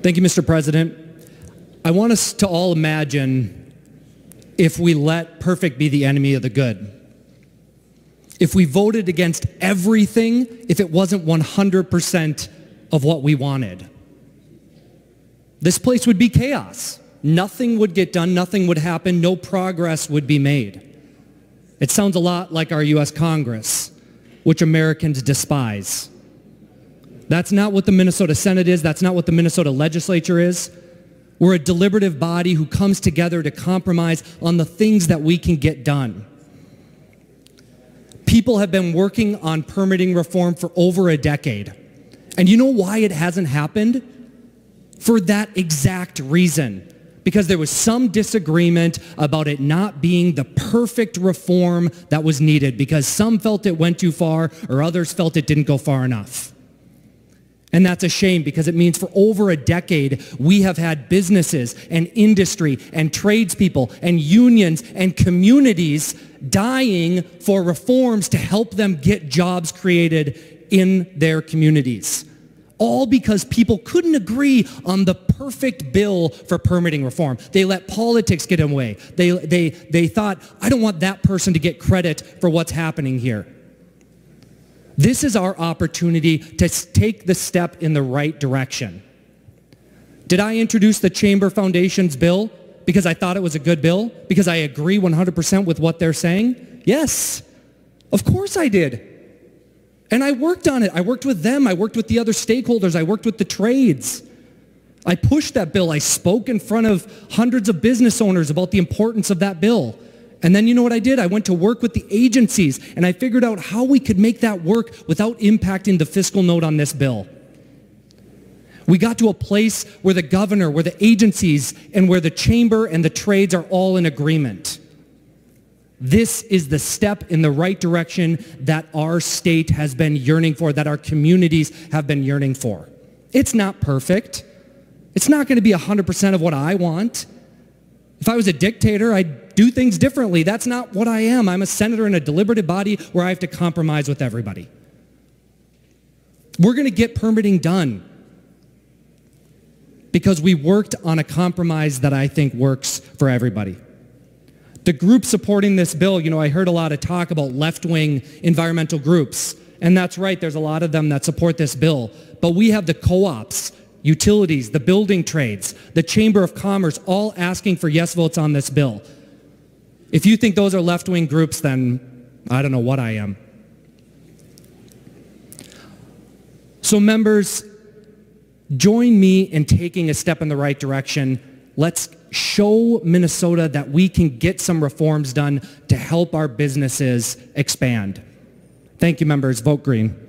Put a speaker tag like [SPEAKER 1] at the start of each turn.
[SPEAKER 1] Thank you, Mr. President. I want us to all imagine if we let perfect be the enemy of the good. If we voted against everything, if it wasn't 100% of what we wanted. This place would be chaos. Nothing would get done, nothing would happen, no progress would be made. It sounds a lot like our U.S. Congress, which Americans despise. That's not what the Minnesota Senate is. That's not what the Minnesota legislature is. We're a deliberative body who comes together to compromise on the things that we can get done. People have been working on permitting reform for over a decade. And you know why it hasn't happened? For that exact reason. Because there was some disagreement about it not being the perfect reform that was needed, because some felt it went too far or others felt it didn't go far enough. And that's a shame, because it means for over a decade we have had businesses and industry and tradespeople and unions and communities dying for reforms to help them get jobs created in their communities. All because people couldn't agree on the perfect bill for permitting reform. They let politics get in the way. They thought, I don't want that person to get credit for what's happening here. This is our opportunity to take the step in the right direction. Did I introduce the Chamber Foundation's bill because I thought it was a good bill? Because I agree 100% with what they're saying? Yes, of course I did. And I worked on it. I worked with them. I worked with the other stakeholders. I worked with the trades. I pushed that bill. I spoke in front of hundreds of business owners about the importance of that bill. And then you know what I did? I went to work with the agencies, and I figured out how we could make that work without impacting the fiscal note on this bill. We got to a place where the governor, where the agencies, and where the chamber and the trades are all in agreement. This is the step in the right direction that our state has been yearning for, that our communities have been yearning for. It's not perfect. It's not going to be 100% of what I want. If I was a dictator, I'd do things differently. That's not what I am. I'm a senator in a deliberative body where I have to compromise with everybody. We're going to get permitting done because we worked on a compromise that I think works for everybody. The group supporting this bill, you know, I heard a lot of talk about left-wing environmental groups. And that's right, there's a lot of them that support this bill. But we have the co-ops, utilities, the building trades, the Chamber of Commerce, all asking for yes votes on this bill. If you think those are left-wing groups, then I don't know what I am. So members, join me in taking a step in the right direction. Let's show Minnesota that we can get some reforms done to help our businesses expand. Thank you, members. Vote green.